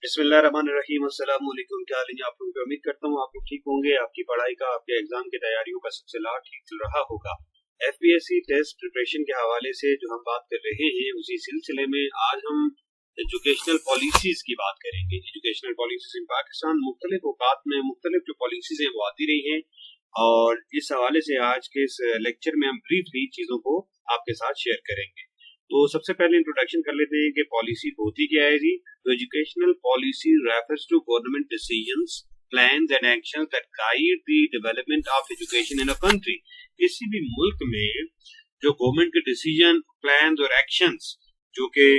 बिस्मिल्लाहिर्रहमानिर्रहीम। अस्सलाम वालेकुम। क्या हाल है आप लोगों की? उम्मीद करता हूँ आप लोग ठीक होंगे। आपकी पढ़ाई का, आपके एग्जाम की तैयारियों का सिलसिला ठीक चल रहा होगा। एफपीएससी टेस्ट प्रिपरेशन के हवाले से जो हम बात कर रहे हैं, उसी सिलसिले में आज हम एजुकेशनल पॉलिसीज की बात करेंगे। एजुकेशनल पॉलिसीज इन पाकिस्तान मुख्तलिफ औकात में मुख्तलिफ जो पॉलिसीज हैं वो आती रही हैं, और इस हवाले से आज के इस लेक्चर में हम ब्रीफली चीजों को आपके साथ शेयर करेंगे। तो सबसे पहले इंट्रोडक्शन कर लेते हैं कि पॉलिसी होती क्या है जी। तो educational policy refers to government decisions, plans and actions that guide the development of education in a country. किसी भी मुल्क में जो गवर्नमेंट के डिसीजन, प्लान्स और एक्शंस जो कि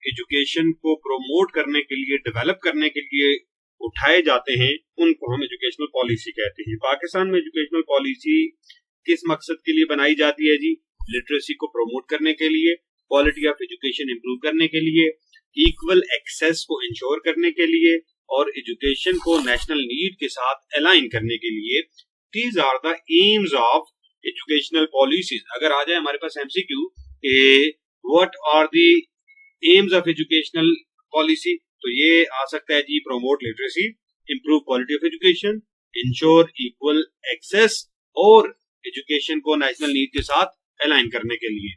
एजुकेशन को प्रमोट करने के लिए, डेवलप करने के लिए उठाए जाते हैं, उनको हम एजुकेशनल पॉलिसी कहते हैं। पाकिस्तान में एजुकेशनल पॉलिसी किस मकसद के लिए बनाई जाती है जी? लिटरेसी को प्रमोट करने के लिए, क्वालिटी ऑफ एजुकेशन इंप्रूव करने के लिए, इक्वल एक्सेस को इंश्योर करने के लिए, और एजुकेशन को नेशनल नीड के साथ अलाइन करने के लिए। These are the aims of educational policies. अगर आ जाए हमारे पास MCQ what are the aims of educational policy, तो ये आ सकता है जी, promote literacy, improve quality of education, ensure equal access, और एजुकेशन को नेशनल नीड के साथ अलाइन करने के लिए।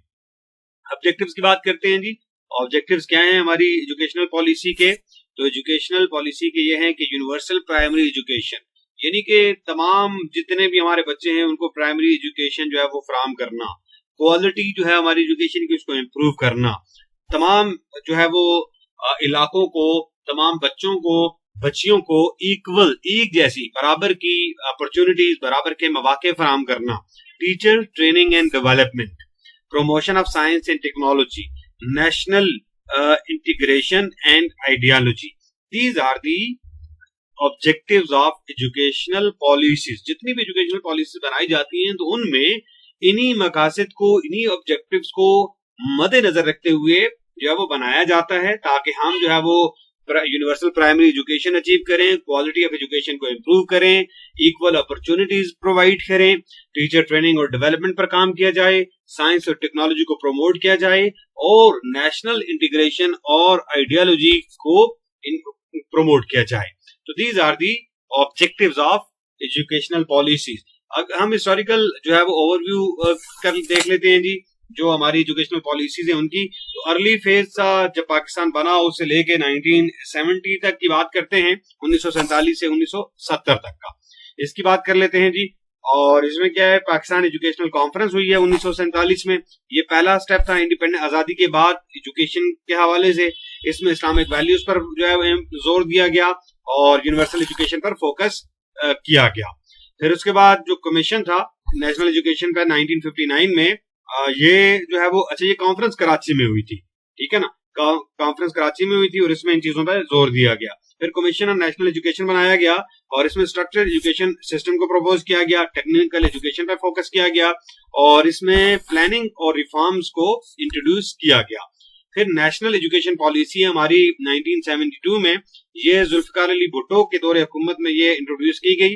ऑब्जेक्टिव्स की बात करते हैं जी। ऑब्जेक्टिव्स क्या हैं हमारी एजुकेशनल पॉलिसी के? तो एजुकेशनल पॉलिसी के ये हैं कि यूनिवर्सल प्राइमरी एजुकेशन, यानी कि तमाम जितने भी हमारे बच्चे हैं उनको प्राइमरी एजुकेशन जो है वो फराहम करना, क्वालिटी जो है हमारी एजुकेशन की उसको इम्प्रूव करना, तमाम जो है वो इलाकों को, तमाम बच्चों को, बच्चियों को इक्वल, एक जैसी, बराबर की अपॉर्चुनिटीज, बराबर के मौके फराहम करना। Teacher training and development, promotion of science and technology, national integration and ideology. These are the objectives of educational policies. जितनी भी educational policies बनाई जाती हैं, तो उनमें इन्हीं मकासद को, इन्हीं objectives को मद्देनजर रखते हुए जो है वो बनाया जाता है, ताकि हम जो है वो यूनिवर्सल प्राइमरी एजुकेशन अचीव करें, क्वालिटी ऑफ एजुकेशन को इम्प्रूव करें, इक्वल अपॉर्चुनिटीज प्रोवाइड करें, टीचर ट्रेनिंग और डेवलपमेंट पर काम किया जाए, साइंस और टेक्नोलॉजी को प्रमोट किया जाए, और नेशनल इंटीग्रेशन और आइडियोलॉजी को प्रमोट किया जाए। तो these are the objectives of educational policies. हम हिस्टोरिकल जो है वो ओवरव्यू कर देख लेते हैं जी, जो हमारी एजुकेशनल पॉलिसीज है उनकी। तो अर्ली फेज था जब पाकिस्तान बना, उससे लेके 1970 तक की बात करते हैं, 1947 से 1970 तक का, इसकी बात कर लेते हैं जी। और इसमें क्या है, पाकिस्तान एजुकेशनल कॉन्फ्रेंस हुई है 1947 में। ये पहला स्टेप था इंडिपेंडेंट आजादी के बाद एजुकेशन के हवाले से। इसमें इस्लामिक वैल्यूज पर जो है जोर दिया गया और यूनिवर्सल एजुकेशन पर फोकस किया गया। फिर उसके बाद जो कमीशन था नेशनल एजुकेशन का 1959 में, ये जो है वो, अच्छा, ये कॉन्फ्रेंस कराची में हुई थी, ठीक है ना, कॉन्फ्रेंस कराची में हुई थी, और इसमें इन चीजों पर जोर दिया गया। फिर कमीशन ऑन नेशनल एजुकेशन बनाया गया, और इसमें स्ट्रक्चर्ड एजुकेशन सिस्टम को प्रपोज किया गया, टेक्निकल एजुकेशन पर फोकस किया गया, और इसमें प्लानिंग और रिफॉर्म्स को इंट्रोड्यूस किया गया। फिर नेशनल एजुकेशन पॉलिसी हमारी 1972 में, ये जुल्फिकार अली भुट्टो के दौरे हुकूमत में ये इंट्रोड्यूस की गई।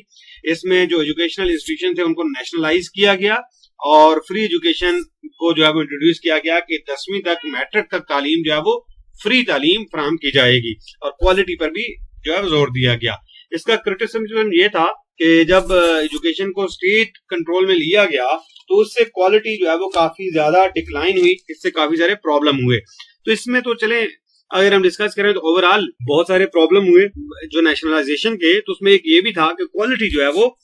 इसमें जो एजुकेशनल इंस्टीट्यूशन थे उनको नेशनलाइज किया गया, और फ्री एजुकेशन को जो है वो इंट्रोड्यूस किया गया कि 10वीं तक, मैट्रिक तक तालीम जो है वो फ्री तालीम फराहम की जाएगी, और क्वालिटी पर भी जो है जोर दिया गया। इसका क्रिटिसिज्म ये था कि जब एजुकेशन को स्टेट कंट्रोल में लिया गया, तो उससे क्वालिटी जो है वो काफी ज्यादा डिक्लाइन हुई, इससे काफी सारे प्रॉब्लम हुए। तो इसमें तो चले अगर हम डिस्कस करें तो ओवरऑल बहुत सारे प्रॉब्लम हुए जो नेशनलाइजेशन के, तो उसमें एक ये भी था कि क्वालिटी जो है वो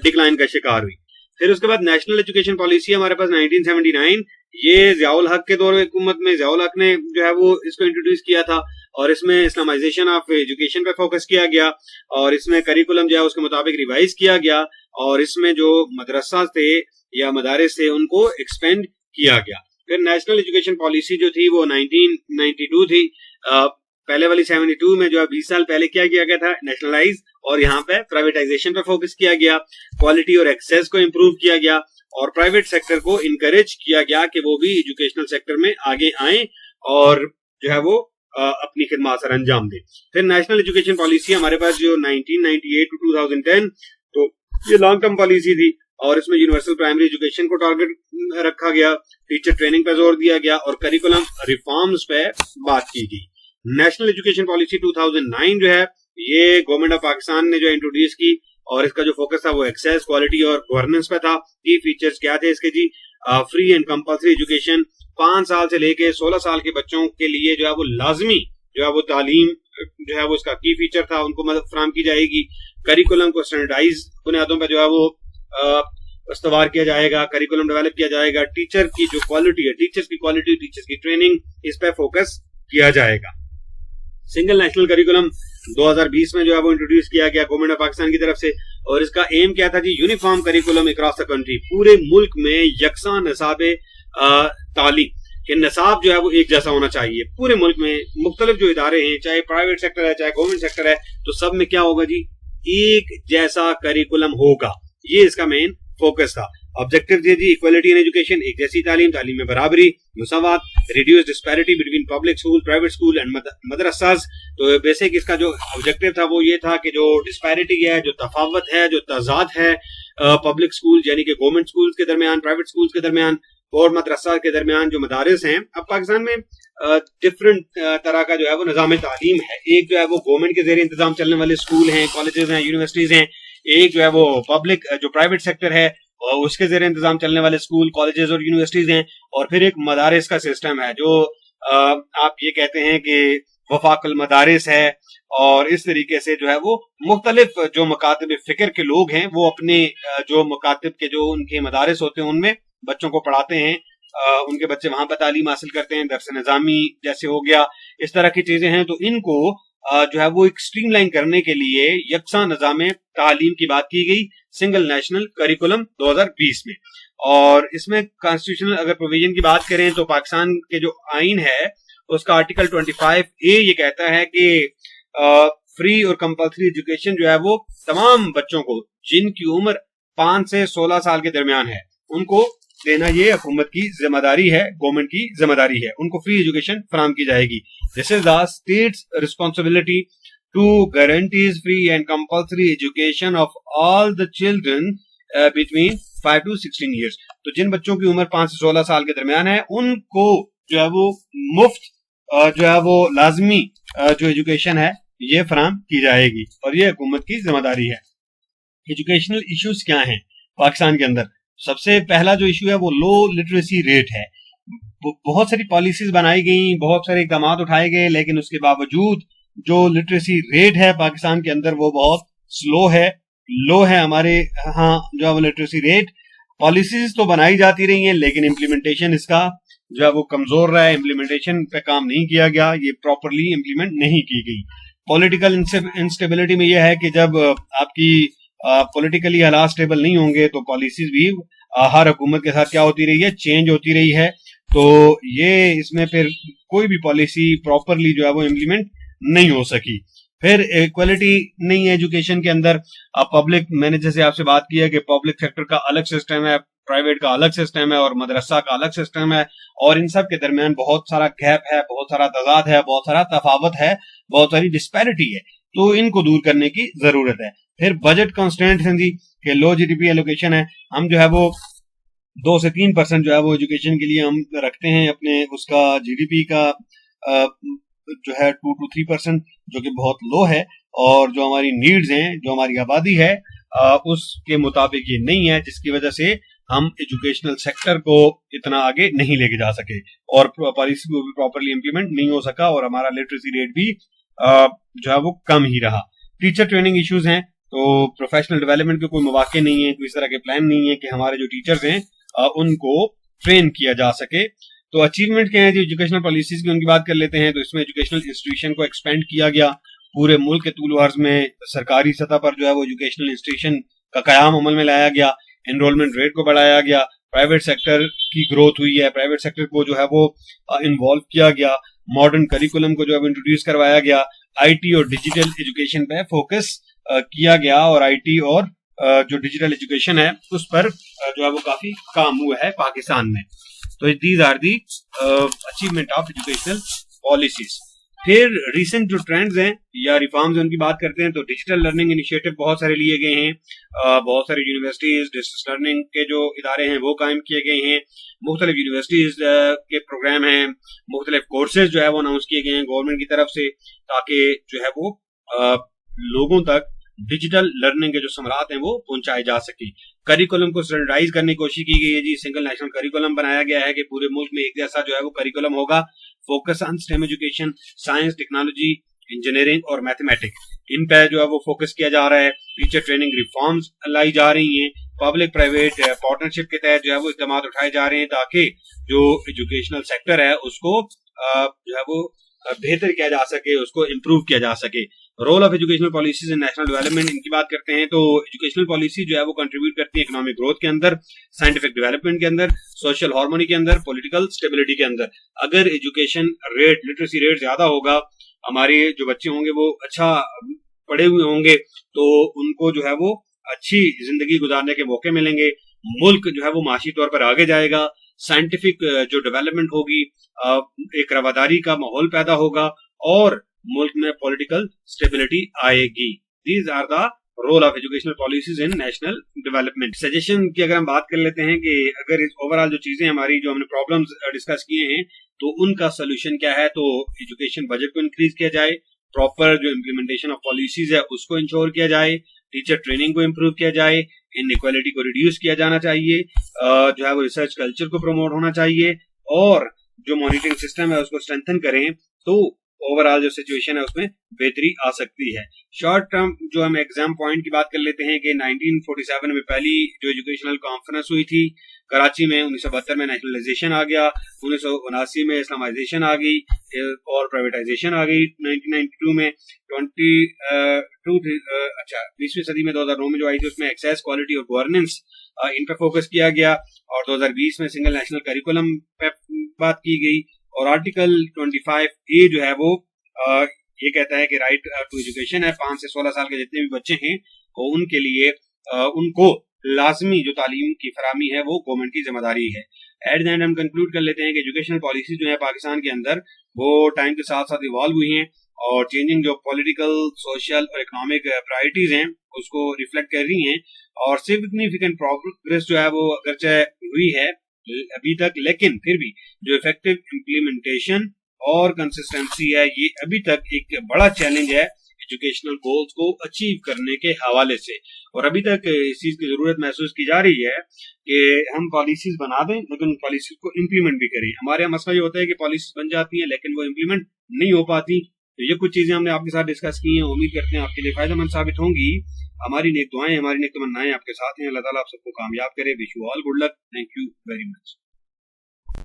डिक्लाइन का शिकार हुई। फिर उसके बाद नेशनल एजुकेशन पॉलिसी हमारे पास 1979, ये ज़ियाउल हक के दौर हुकूमत में ज़ियाउल हक ने जो है वो इसको इंट्रोड्यूस किया था, और इसमें इस्लामाइजेशन ऑफ एजुकेशन पर फोकस किया गया, और इसमें करिकुलम जो है उसके मुताबिक रिवाइज किया गया, और इसमें जो मदरसा थे या मदारिस थे उनको एक्सपेंड किया गया। फिर नेशनल एजुकेशन पॉलिसी जो थी वो 1992 थी। पहले वाली 72 में जो है 20 साल पहले क्या किया गया था, नेशनलाइज, और यहाँ पे प्राइवेटाइजेशन पर फोकस किया गया, क्वालिटी और एक्सेस को इम्प्रूव किया गया, और प्राइवेट सेक्टर को इनकरेज किया गया कि वो भी एजुकेशनल सेक्टर में आगे आए और जो है वो अपनी खिदमत सर अंजाम दे। फिर नेशनल एजुकेशन पॉलिसी हमारे पास जो 1998 टू 2010, तो ये लॉन्ग टर्म पॉलिसी थी, और इसमें यूनिवर्सल प्राइमरी एजुकेशन को टारगेट रखा गया, टीचर ट्रेनिंग पर जोर दिया गया, और करिकुलम रिफॉर्म्स पे बात की गई। नेशनल एजुकेशन पॉलिसी 2009 जो है ये गवर्नमेंट ऑफ पाकिस्तान ने जो इंट्रोड्यूस की, और इसका जो फोकस था वो एक्सेस, क्वालिटी और गवर्नेंस पे था। की फीचर्स क्या थे इसके जी? फ्री एंड कंपल्सरी एजुकेशन, 5 साल से लेके 16 साल के बच्चों के लिए जो है वो लाजमी जो है वो तालीम जो है वो इसका की फीचर था, उनको मदद फराहम की जाएगी। करिकुलम को स्टैंडर्डाइज बुनियादों पर जो है वो इस्तवार किया जाएगा, करिकुलम डेवलप किया जाएगा। टीचर की जो क्वालिटी है, टीचर्स की क्वालिटी, टीचर्स की ट्रेनिंग, इस पर फोकस किया जाएगा। सिंगल नेशनल करिकुलम 2020 में जो है वो इंट्रोड्यूस किया गया गवर्नमेंट ऑफ पाकिस्तान की तरफ से, और इसका एम क्या था जी? Uniform curriculum across the country, पूरे मुल्क में यकसा निसाब तालीम कि निसाब जो है वो एक जैसा होना चाहिए पूरे मुल्क में। मुख्तलिफ जो इदारे हैं, चाहे प्राइवेट सेक्टर है चाहे गवर्नमेंट सेक्टर है, तो सब में क्या होगा जी? एक जैसा करिकुलम होगा। ये इसका मेन फोकस था। ऑब्जेक्टिव थे जी इक्वलिटी इन एजुकेशन, एक जैसी तालीम, तालीम में बराबरी, मुसावात, reduce disparity between public school, private school and मदरसास। तो बेसिक इसका जो ऑब्जेक्टिव था वो ये था कि जो डिस्पैरिटी है, जो तफावत है, जो तजाद है पब्लिक स्कूल यानी कि गवर्नमेंट स्कूल के दरमियान, प्राइवेट स्कूल के दरमियान और मदरसा के दरमियान जो मदारिस हैं, अब पाकिस्तान में डिफरेंट तरह का जो है वो निज़ाम तालीम है। एक जो है वो गवर्नमेंट के ज़रिए इंतजाम चलने वाले स्कूल हैं, कॉलेजेस हैं, यूनिवर्सिटीज हैं। एक जो है वो पब्लिक जो प्राइवेट सेक्टर है और उसके जरिए इंतजाम चलने वाले स्कूल, कॉलेजेस और यूनिवर्सिटीज हैं। और फिर एक मदारिस का सिस्टम है जो आप ये कहते हैं कि वफाकुल मदारिस है, और इस तरीके से जो है वो मुख्तलिफ जो मकातब फिक्र के लोग हैं वो अपने जो मकातब के जो उनके मदारिस होते हैं उनमें बच्चों को पढ़ाते हैं, उनके बच्चे वहां पर तालीम हासिल करते हैं, दरस निजामी जैसे हो गया, इस तरह की चीजें हैं। तो इनको जो है वो एक स्ट्रीमलाइन करने के लिए यकसा निज़ाम तालीम की बात की गई सिंगल नेशनल करिकुलम 2020 में। और इसमें कॉन्स्टिट्यूशनल अगर प्रोविजन की बात करें तो पाकिस्तान के जो आइन है उसका आर्टिकल 25A ये कहता है कि फ्री और कंपल्सरी एजुकेशन जो है वो तमाम बच्चों को जिनकी उम्र 5 से 16 साल के दरमियान है उनको देना ये हुकूमत की जिम्मेदारी है, गवर्नमेंट की जिम्मेदारी है। उनको फ्री एजुकेशन फराहम की जाएगी। This is the state's responsibility to guarantees free and compulsory education of all the children between 5 to 16 years. तो जिन बच्चों की उम्र 5 से 16 साल के दरमियान है उनको जो है वो मुफ्त जो है वो लाजमी जो एजुकेशन है ये फराहम की जाएगी, और ये हुकूमत की जिम्मेदारी है। एजुकेशनल इश्यूज क्या हैं पाकिस्तान के अंदर? सबसे पहला जो इशू है वो लो लिटरेसी रेट है। बहुत सारी पॉलिसीज बनाई गई, बहुत सारे इकदाम उठाए गए, लेकिन उसके बावजूद जो लिटरेसी रेट है पाकिस्तान के अंदर वो बहुत स्लो है, लो है हमारे यहाँ जो है वो लिटरेसी रेट। पॉलिसीज तो बनाई जाती रही हैं लेकिन इम्प्लीमेंटेशन इसका जो है वो कमजोर रहा है, इम्प्लीमेंटेशन पे काम नहीं किया गया, ये प्रॉपरली इम्प्लीमेंट नहीं की गई। पॉलिटिकल इंस्टेबिलिटी में यह है कि जब आपकी पॉलिटिकली हालात स्टेबल नहीं होंगे तो पॉलिसीज भी हर हुकूमत के साथ क्या होती रही है, चेंज होती रही है। तो ये इसमें फिर कोई भी पॉलिसी प्रॉपरली जो है वो इम्प्लीमेंट नहीं हो सकी। फिर इक्वलिटी नहीं है एजुकेशन के अंदर। पब्लिक, मैंने जैसे आपसे बात की है कि पब्लिक सेक्टर का अलग सिस्टम है, प्राइवेट का अलग सिस्टम है और मदरसा का अलग सिस्टम है, और इन सब के दरमियान बहुत सारा गैप है, बहुत सारा तजाद है, बहुत सारा तफावत है, बहुत सारी डिस्पैरिटी है। तो इनको दूर करने की जरूरत है। फिर बजट कंस्ट्रेंट है जी कि लो जीडीपी एलोकेशन है, हम जो है वो 2 से 3% जो है वो एजुकेशन के लिए हम रखते हैं अपने उसका जीडीपी का जो है 2 to 3%, जो कि बहुत लो है, और जो हमारी नीड्स हैं, जो हमारी आबादी है उसके मुताबिक ये नहीं है, जिसकी वजह से हम एजुकेशनल सेक्टर को इतना आगे नहीं लेके जा सके और पॉलिसी को भी प्रॉपरली इंप्लीमेंट नहीं हो सका, और हमारा लिटरेसी रेट भी जो है वो कम ही रहा। टीचर ट्रेनिंग इश्यूज हैं, तो प्रोफेशनल डेवलपमेंट के कोई मौके नहीं है, कोई इस तरह के प्लान नहीं है कि हमारे जो टीचर्स हैं उनको ट्रेन किया जा सके। तो अचीवमेंट क्या है जो एजुकेशनल पॉलिसीज की, उनकी बात कर लेते हैं। तो इसमें एजुकेशनल इंस्टीट्यूशन को एक्सपेंड किया गया, पूरे मुल्क के तूल अर्ज में सरकारी सतह पर जो है वो एजुकेशनल इंस्टीट्यूशन का कयाम अमल में लाया गया, एनरोलमेंट रेट को बढ़ाया गया, प्राइवेट सेक्टर की ग्रोथ हुई है, प्राइवेट सेक्टर को जो है वो इन्वॉल्व किया गया, मॉडर्न करिकुलम को जो है इंट्रोड्यूस करवाया गया, आईटी और डिजिटल एजुकेशन पे फोकस किया गया, और आईटी और जो डिजिटल एजुकेशन है उस पर जो है वो काफी काम हुआ है पाकिस्तान में। तो these are the achievement of educational policies. फिर रिसेंट जो ट्रेंड्स हैं या रिफॉर्म्स उनकी बात करते हैं तो डिजिटल लर्निंग इनिशिएटिव बहुत सारे लिए गए हैं, बहुत सारी यूनिवर्सिटीज डिस्टेंस लर्निंग के जो इदारे हैं वो कायम किए गए हैं, मुख्तलिफ यूनिवर्सिटीज के प्रोग्राम हैं, मुख्तलिफ कोर्सेज जो है वो अनाउंस किए गए हैं गवर्नमेंट की तरफ से, ताकि जो है वो लोगों तक डिजिटल लर्निंग के जो समरात हैं वो पहुंचाए जा सके। करिकुलम को स्टैंडर्डाइज करने की कोशिश की गई है जी, सिंगल नेशनल करिकुलम बनाया गया है कि पूरे मुल्क में एक जैसा जो है वो करिकुलम होगा। Focus on stem education, science, technology, engineering और मैथमेटिक्स, इन पे जो है वो फोकस किया जा रहा है। टीचर ट्रेनिंग रिफॉर्म्स लाई जा रही हैं, पब्लिक प्राइवेट पार्टनरशिप के तहत जो है वो इकदाम उठाए जा रहे हैं ताकि जो एजुकेशनल सेक्टर है उसको जो है वो बेहतर किया जा सके, उसको इम्प्रूव किया जा सके। Role of educational policies in national development, इनकी बात करते हैं तो एजुकेशनल पॉलिसी जो है वो कंट्रीब्यूट करती है इकोनॉमिक ग्रोथ के अंदर, साइंटिफिक डेवलपमेंट के अंदर, सोशल हार्मोनी के अंदर, पॉलिटिकल स्टेबिलिटी के अंदर। अगर एजुकेशन रेट, लिटरेसी रेट ज्यादा होगा, हमारे जो बच्चे होंगे वो अच्छा पढ़े हुए होंगे तो उनको जो है वो अच्छी जिंदगी गुजारने के मौके मिलेंगे, मुल्क जो है वो माशी तौर पर आगे जाएगा, साइंटिफिक जो डेवलपमेंट होगी, एक रवादारी का माहौल पैदा होगा और मुल्क में पॉलिटिकल स्टेबिलिटी आएगी। These are the role of educational policies in national development. Suggestion की अगर हम बात कर लेते हैं कि अगर इस ओवरऑल जो चीजें हमारी जो हमने प्रॉब्लम्स डिस्कस किए हैं तो उनका सोल्यूशन क्या है, तो एजुकेशन बजट को इंक्रीज किया जाए, प्रॉपर जो इम्प्लीमेंटेशन ऑफ पॉलिसीज है उसको इंश्योर किया जाए, टीचर ट्रेनिंग को इम्प्रूव किया जाए, इनइक्वालिटी को रिड्यूस किया जाना चाहिए, जो है वो रिसर्च कल्चर को प्रमोट होना चाहिए और जो मॉनिटरिंग सिस्टम है उसको स्ट्रेंथन करें तो ओवरऑल जो सिचुएशन है उसमें बेहतरी आ सकती है। शॉर्ट टर्म जो हम एग्जाम पॉइंट की बात कर लेते हैं कि 1947 में पहली जो एजुकेशनल कॉन्फ्रेंस हुई थी कराची में, 1972 में नेशनलाइजेशन आ गया, 1979 में इस्लामाइजेशन आ गई और प्राइवेटाइजेशन आ गई, 1992 में 20वीं सदी में 2009 में जो आई थी उसमें एक्सेस, क्वालिटी और गवर्नेंस इन पे फोकस किया गया और 2020 में सिंगल नेशनल करिकुलम पे बात की गई और आर्टिकल 25A जो है वो ये कहता है कि राइट टू एजुकेशन है। 5 से 16 साल के जितने भी बच्चे हैं और उनके लिए उनको लाजमी जो तालीम की फरामी है वो गवर्नमेंट की जिम्मेदारी है। एट द एंड हम कंक्लूड कर लेते हैं कि एजुकेशनल पॉलिसी जो है पाकिस्तान के अंदर वो टाइम के साथ साथ इवॉल्व हुई हैं और चेंजिंग जो पॉलिटिकल, सोशल और इकोनॉमिक प्रायोरिटीज हैं उसको रिफ्लेक्ट कर रही हैं और सिग्निफिकेंट प्रोग्रेस जो है वो अगरचे हुई है अभी तक, लेकिन फिर भी जो इफेक्टिव इम्प्लीमेंटेशन और कंसिस्टेंसी है ये अभी तक एक बड़ा चैलेंज है एजुकेशनल गोल्स को अचीव करने के हवाले से। और अभी तक इस चीज की जरूरत महसूस की जा रही है कि हम पॉलिसीज बना दें लेकिन पॉलिसीज को इम्प्लीमेंट भी करें। हमारे यहाँ मसला ये होता है कि पॉलिसीज बन जाती है लेकिन वो इम्प्लीमेंट नहीं हो पाती। तो ये कुछ चीजें हमने आपके साथ डिस्कस की हैं, उम्मीद करते हैं आपके लिए फायदेमंद साबित होंगी। हमारी नेक दुआएं, हमारी नेक तमन्नाएं आपके साथ हैं। अल्लाह ताला आप सबको कामयाब करे। Wish you all good luck. Thank you very much.